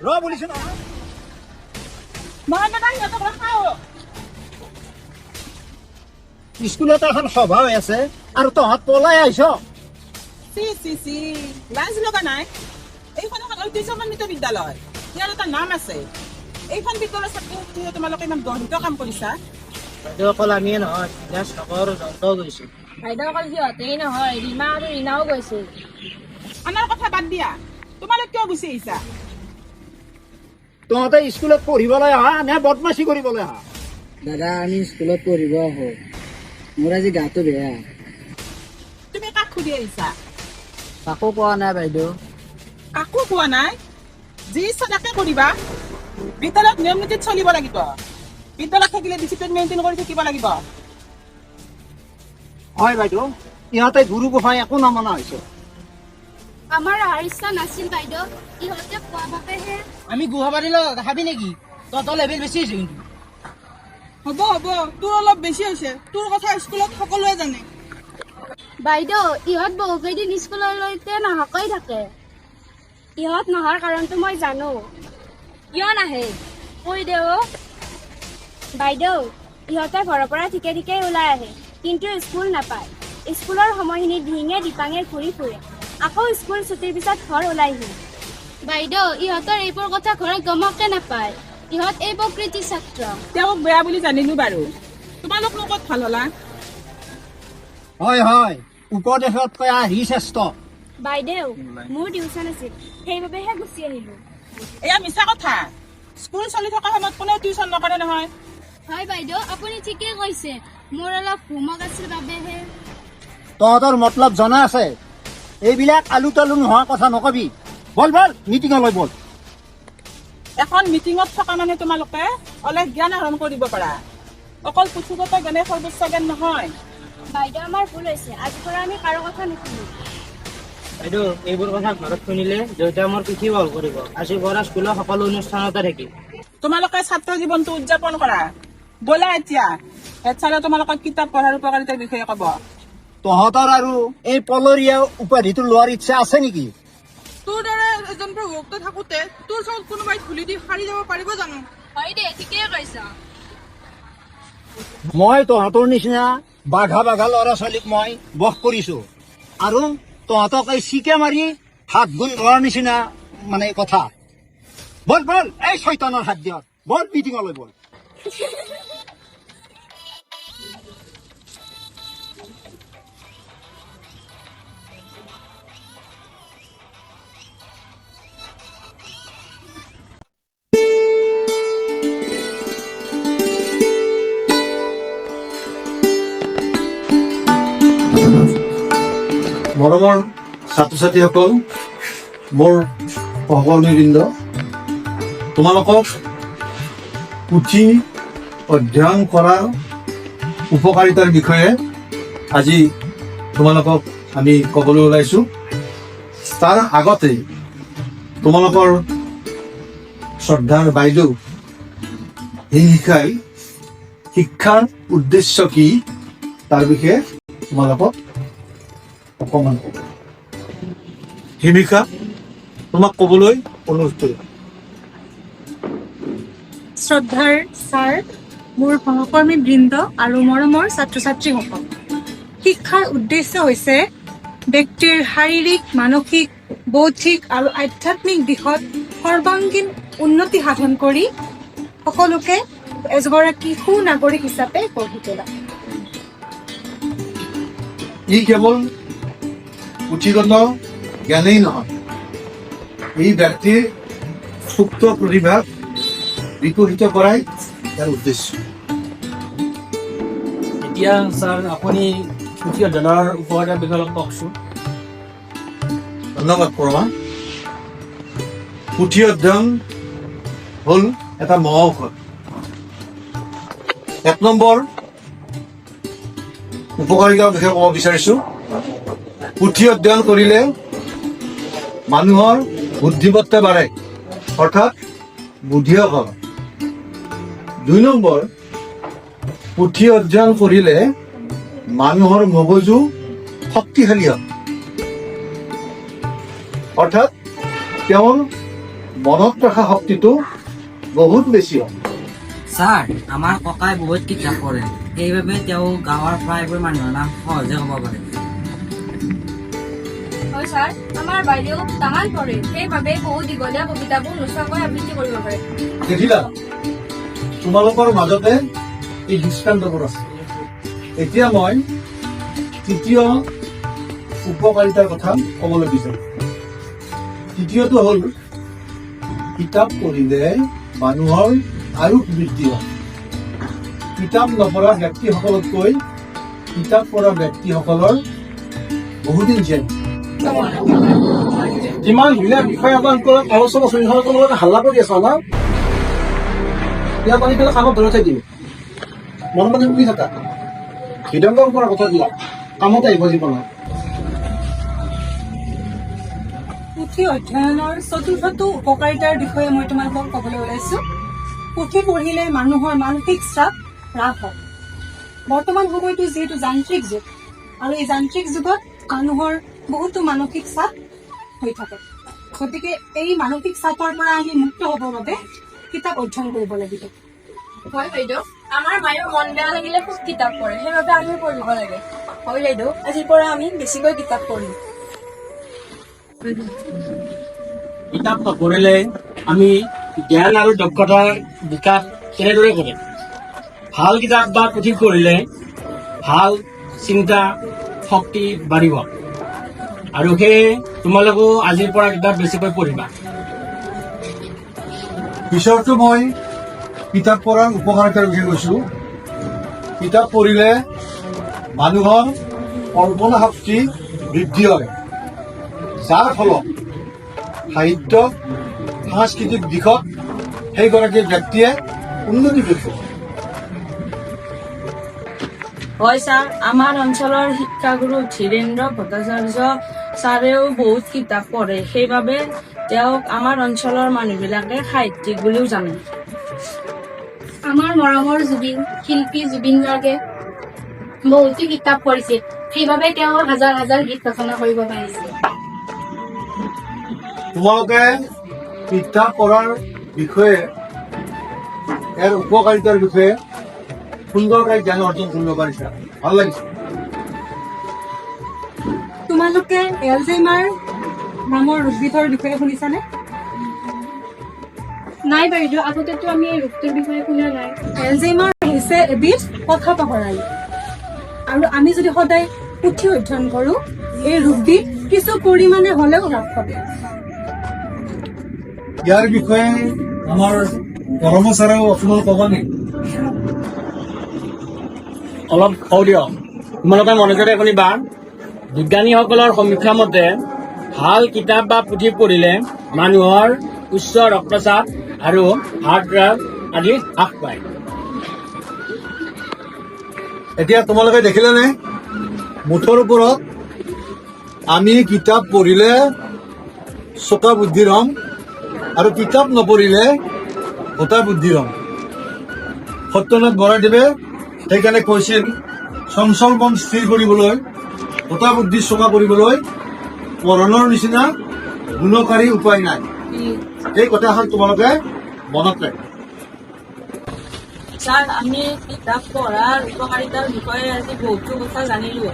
ৰ বুলিছো নহয়। স্কুলত এখন সভা হৈ আছে আৰু তহঁত পলাই আহিছ। লাজ লগা নাই। এইখন এখন ঐতিহ্যমণ্ডিত বিদ্যালয়, ইয়াৰ এটা নাম আছে। এইখন বিদ্যালয়ৰ ছাত্ৰ ছাত্ৰীয়ে তোমালোকে ইমান গৰ্হিত কাম কৰিছা। বাইদেউ অকল আমিয়ে নহয়, নগৰ জনতাও গৈছো। বাইদেউ অকল সিহঁতেই নহয়, ৰীমা আৰু ৰীণাও গৈছিল। আনৰ কথা বাদ দিয়া, তোমালোক কিয় গুচি আহিছা? তহঁতে স্কুলত পঢ়িবলৈ অহা নে বদমাচি কৰিবলৈ অহা? দাদা আমি স্কুলত পঢ়িব আহো, মোৰ আজি গাটো বেয়া। তুমি কাক সুধি আহিছা? কাকো কোৱা নাই বাইদেউ। কাকো কোৱা নাই? যি ইচ্ছা তাকে কৰিবা। বিদ্যালয়ত নিয়ম নীতিত চলিব লাগিব। বিদ্যালয়ত থাকিলে ডিচিপ্লিন মেইনটেইন কৰি থাকিব লাগিব। হয় বাইদেউ, ইহঁতে গুৰু গোসাঁই একো নমনা হৈছে। আমাৰ অহাৰ ইচ্ছা নাছিল বাইদেউ, ইহঁতে কোৱা বাবেহে। আমি গুৱাহাটী দেখাবি নেকি? তহঁতৰ লেভেল বেছি হৈছে কিন্তু। হ'ব তোৰ অলপ বেছি হৈছে। তোৰ কথা স্কুলত সকলোৱে জানে। বাইদেউ ইহঁত বহুকেইদিন স্কুললৈকে নহাকৈ থাকে। ইহঁত নহাৰ কাৰণটো মই জানো। কিয় নাহে কৈ দে অ। বাইদেউ ইহঁতে ঘৰৰ পৰা ঠিকে ঠিকে ওলাই আহে, কিন্তু স্কুল নাপায়। স্কুলৰ সময়খিনিত ধিঙে দিপাঙে ঘূৰি ফুৰে, আকৌ স্কুল ছুটিৰ পিছত ঘৰ ওলাইহি। বাইদেউ ইহঁতৰ এইবোৰ কথা ঘৰত গমকে নাপায়। ইহঁত এই প্ৰকৃতিৰ ছাত্ৰ। তেওঁক বেয়া বুলি জানিলো বাৰু। তোমালোক ক'ত ভাল হলা? হয় উপদেশতকৈ আহি শ্ৰেষ্ঠ। বাইদেউ মোৰ টিউচন আছিল, সেইবাবেহে গুচি আহিলো। এয়া মিছা কথা। স্কুল চলি থকা সময়ত কোনেও টিউচন নকৰে নহয়। হয় বাইদেউ আপুনি ঠিকেই কৈছে, মোৰ অলপ হোমৱৰ্ক আছিল বাবেহে। তহঁতৰ মতলব জনা আছে। এইবিলাক আলু তালু নোহোৱা কথা নকবি। বল মিটিঙলৈ বল। এখন মিটিঙত থকা মানে তোমালোকে অলপ জ্ঞান আহৰণ কৰিব পাৰা। অকল পুথিগত জ্ঞানে সৰ্বোচ্চ জ্ঞান নহয়। বাইদেউ আমাৰ ভুল হৈছে, আজিৰ পৰা আমি কাৰো কথা নুশুনো। বাইদেউ এইবোৰ কথা ঘৰত শুনিলে দেউতাই মোৰ পিঠি বল কৰিব। আজিৰ পৰা স্কুলৰ সকলো অনুষ্ঠানতে থাকিম। তোমালোকে ছাত্ৰ জীৱনটো উদযাপন কৰা। ব'লা এতিয়া হেড ছাৰে তোমালোকক কিতাপ পঢ়াৰ উপকাৰিতাৰ বিষয়ে ক'ব। তহঁতৰ আৰু এই পলৰীয়া উপাধিটো লোৱাৰ ইচ্ছা আছে নেকি? তোৰ দৰে এজন প্ৰভুক্ত থাকোতে তোৰ চকুত কোনোবাই ধূলি দি সাৰি যাব পাৰিব জানো? হয় দে ঠিকেই কৈছা। মই তহঁতৰ নিচিনা বাঘা ল'ৰা ছোৱালীক মই বস কৰিছো, আৰু তহঁতক এই চিকে মাৰি হাত গুণ লোৱাৰ নিচিনা মানে কথা। বল এই শয়তানৰ হাত দিয়ক। বল মিটিঙলৈ বল। মৰমৰ ছাত্ৰ ছাত্ৰীসকল, মোৰ সহকৰ্মীবৃন্দ, তোমালোকক পুথি অধ্যয়ন কৰাৰ উপকাৰিতাৰ বিষয়ে আজি তোমালোকক আমি ক'বলৈ ওলাইছোঁ। তাৰ আগতে তোমালোকৰ শ্ৰদ্ধাৰ বাইদেউ শিক্ষাৰ উদ্দেশ্য কি তাৰ বিষয়ে তোমালোকক অকমান হিমিকা তোমাক ক'বলৈ অনুৰোধ কৰিম। শ্ৰদ্ধাৰ ছাৰ, মোৰ সহকৰ্মী বৃন্দ আৰু মৰমৰ ছাত্ৰ ছাত্ৰীসকল, শিক্ষাৰ উদ্দেশ্য হৈছে ব্যক্তিৰ শাৰীৰিক, মানসিক, বৌদ্ধিক আৰু আধ্যাত্মিক দিশত সৰ্বাংগীন উন্নতি সাধন কৰি সকলোকে এগৰাকী সুনাগৰিক হিচাপে গঢ়ি তোলা। ই কেৱল পুথিগত জ্ঞানেই নহয়, এই ব্যক্তিৰ সুপ্ত প্ৰতিভাক বিকশিত কৰাই ইয়াৰ উদ্দেশ্য। এতিয়া ছাৰ আপুনি পুথি অধ্যয়নৰ উপকাৰিতাৰ বিষয়ে অলপ কওকচোন। ধন্যবাদ পৰমা। পুথি অধ্যয়ন হ'ল এটা মহৌষধ। ১ নম্বৰ উপকাৰিতাৰ বিষয়ে ক'ব বিচাৰিছোঁ। পুথি অধ্যয়ন কৰিলে মানুহৰ বুদ্ধিমত্তা বাঢ়ে, অৰ্থাৎ বুদ্ধিও হয়। ২ নম্বৰ, পুথি অধ্যয়ন কৰিলে মানুহৰ মগজু শক্তিশালী হয়, অৰ্থাৎ তেওঁৰ মনত ৰখা শক্তিটো বহুত বেছি হয়। ছাৰ, আমাৰ ককাই বহুত কিতাপ পঢ়ে, সেইবাবে তেওঁ গাঁৱৰ প্ৰায়বোৰ মানুহৰ নাম সহজে ক'ব পাৰে। হয় ছাৰ, আমাৰ বাইদেউ তামান পঢ়ে, সেইবাবে বহু দীঘলীয়া কবিতাবোৰ নোচোৱাকৈ আবৃত্তি কৰিব পাৰে। দেখিলা, তোমালোকৰ মাজতে এই দৃষ্টান্তবোৰ আছে। এতিয়া মই তৃতীয় উপকাৰিতাৰ কথা ক'বলৈ বিচাৰিম। তৃতীয়টো হ'ল কিতাপ পঢ়িলে মানুহৰ আয়ুস বৃদ্ধি হয়। কিতাপ নপঢ়া ব্যক্তিসকলতকৈ কিতাপ পঢ়া ব্যক্তিসকলৰ বহুদিন জীয়াই। যিমান ধুনীয়া বিষয় আপোনালোকৰ আলোচনা চলি থকা তোমালোকে হাল্লা কৰি আছা ন? ইয়াত আনি পেলাই কামত ধৰি দিম। মন মানে শুনি থাকা। হৃদয়ংগম কৰা কথাবিলাক কামত আহিব জীৱনত। পুথি অধ্যয়নৰ চতুৰ্থটো উপকাৰিতাৰ বিষয়ে মই তোমালোকক ক'বলৈ ওলাইছো। পুথি পঢ়িলে মানুহৰ মানসিক চাপ হ্ৰাস হয়। বৰ্তমান সময়টো যিহেতু যান্ত্ৰিক যুগ, আৰু এই যান্ত্ৰিক যুগত মানুহৰ বহুতো মানসিক চাপ হৈ থাকে। গতিকে এই মানসিক চাপৰ পৰা আমি মুক্ত হ'বৰ বাবে কিতাপ অধ্যয়ন কৰিব লাগিব। হয় বাইদেউ, আমাৰ মায়েও মন বেয়া লাগিলে খুব কিতাপ পঢ়ে, সেইবাবে আমি পঢ়িব লাগে। হয় বাইদেউ, আজিৰ পৰা আমি বেছিকৈ কিতাপ পঢ়িম। কিতাপ নপঢ়িলে আমি জ্ঞান আৰু দক্ষতাৰ বিকাশ কেনেদৰে কৰিম? ভাল কিতাপ বা পুথি পঢ়িলে ভাল চিন্তা শক্তি বাঢ়িব, আৰু সেয়ে তোমালোকেও আজিৰ পৰা কিতাপ বেছিকৈ পঢ়িবা। পিছৰটো মই কিতাপ পঢ়াৰ উপকাৰিতাৰ বিষয়ে কৈছো। কিতাপ পঢ়িলে মানুহৰ কল্পনা শক্তি বৃদ্ধি হয়, যাৰ ফলত সাহিত্য সাংস্কৃতিক দিশত সেইগৰাকী ব্যক্তিয়ে উন্নতি কৰিব। হয় ছাৰ, আমাৰ অঞ্চলৰ শিক্ষাগুৰু ধীৰেন্দ্ৰ ভট্টাচাৰ্য ছাৰেও বহুত কিতাপ পঢ়ে, সেইবাবে তেওঁক আমাৰ অঞ্চলৰ মানুহবিলাকে সাহিত্যিক বুলিও জানে। আমাৰ মৰমৰ শিল্পী জুবিন গাৰ্গে বহুতো কিতাপ পঢ়িছিল, সেইবাবে তেওঁ হাজাৰ হাজাৰ গীত ৰচনা কৰিব পাৰিছিল। তোমালোকে কিতাপ পঢ়াৰ বিষয়ে, ইয়াৰ উপকাৰিতাৰ বিষয়ে সুন্দৰকৈ জ্ঞান অৰ্জন কৰিব পাৰিছা, ভাল লাগিছে। তোমালোকে এলজাইমাৰ নামৰ ৰোগবিধৰ বিষয়ে শুনিছানে? নাই বাইদেউ, আগতেতো আমি এই ৰোগটোৰ বিষয়ে শুনা নাই। এলজাইমাৰ হৈছে এবিধ কথা পাহৰা ৰোগ, আৰু আমি যদি সদায় পুথি অধ্যয়ন কৰো, এই ৰোগবিধ কিছু পৰিমাণে হ'লেও হ্ৰাস পাব। ইয়াৰ বিষয়ে আমাৰ কৰ্মচাৰীও অকণমান ক'ব নেকি? অলপ কওঁ দিয়ক, তোমালোকে মনোযোগেৰে শুনিবা। বিজ্ঞানীসকলৰ সমীক্ষা মতে ভাল কিতাপ বা পুথি পঢ়িলে মানুহৰ উচ্চ ৰক্তচাপ আৰু হাৰ্টৰাট আদি হ্ৰাস পায়। এতিয়া তোমালোকে দেখিলেনে, মুঠৰ ওপৰত আমি কিতাপ পঢ়িলে চোকা বুদ্ধিৰ হ'ম, আৰু কিতাপ নপঢ়িলে ভোটা বুদ্ধিৰ হ'ম। সত্যনাথ বৰাদেৱে সেইকাৰণে কৈছিল, চঞ্চল মন স্থিৰ কৰিবলৈ, ভোটা বুদ্ধি চোকা কৰিবলৈ পঢ়নৰ নিচিনা গুণকাৰী উপায় নাই। এই কথাষাৰ তোমালোকে মনত ৰাখিবা। ছাৰ, আমি কিতাপ পঢ়াৰ উপকাৰিতাৰ বিষয়ে আজি বহুতো কথা জানিলো।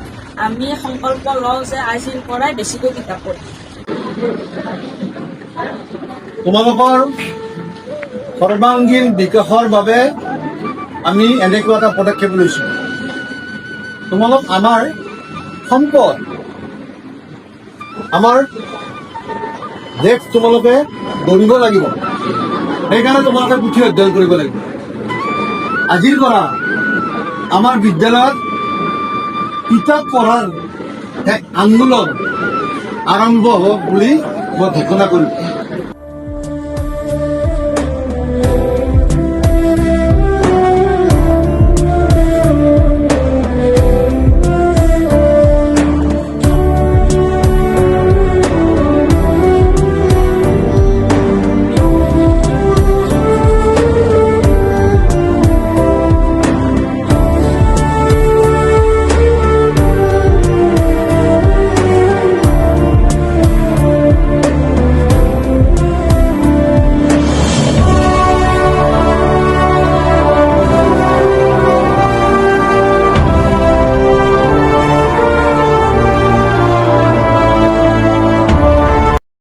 আমি সংকল্প লওঁ যে আজিৰ পৰাই বেছিকৈ কিতাপ পঢ়িম। তোমালোকৰ সৰ্বাংগীন বিকাশৰ বাবে আমি এনেকুৱা এটা পদক্ষেপ লৈছো। তোমালোক আমাৰ সম্পদ, আমাৰ দেশ তোমালোকে গঢ়িব লাগিব। সেইকাৰণে তোমালোকে পুথি অধ্যয়ন কৰিব লাগিব। আজিৰ পৰা আমাৰ বিদ্যালয়ত কিতাপ পঢ়াৰ এক আন্দোলন আৰম্ভ হ'ব বুলি মই ঘোষণা কৰিম।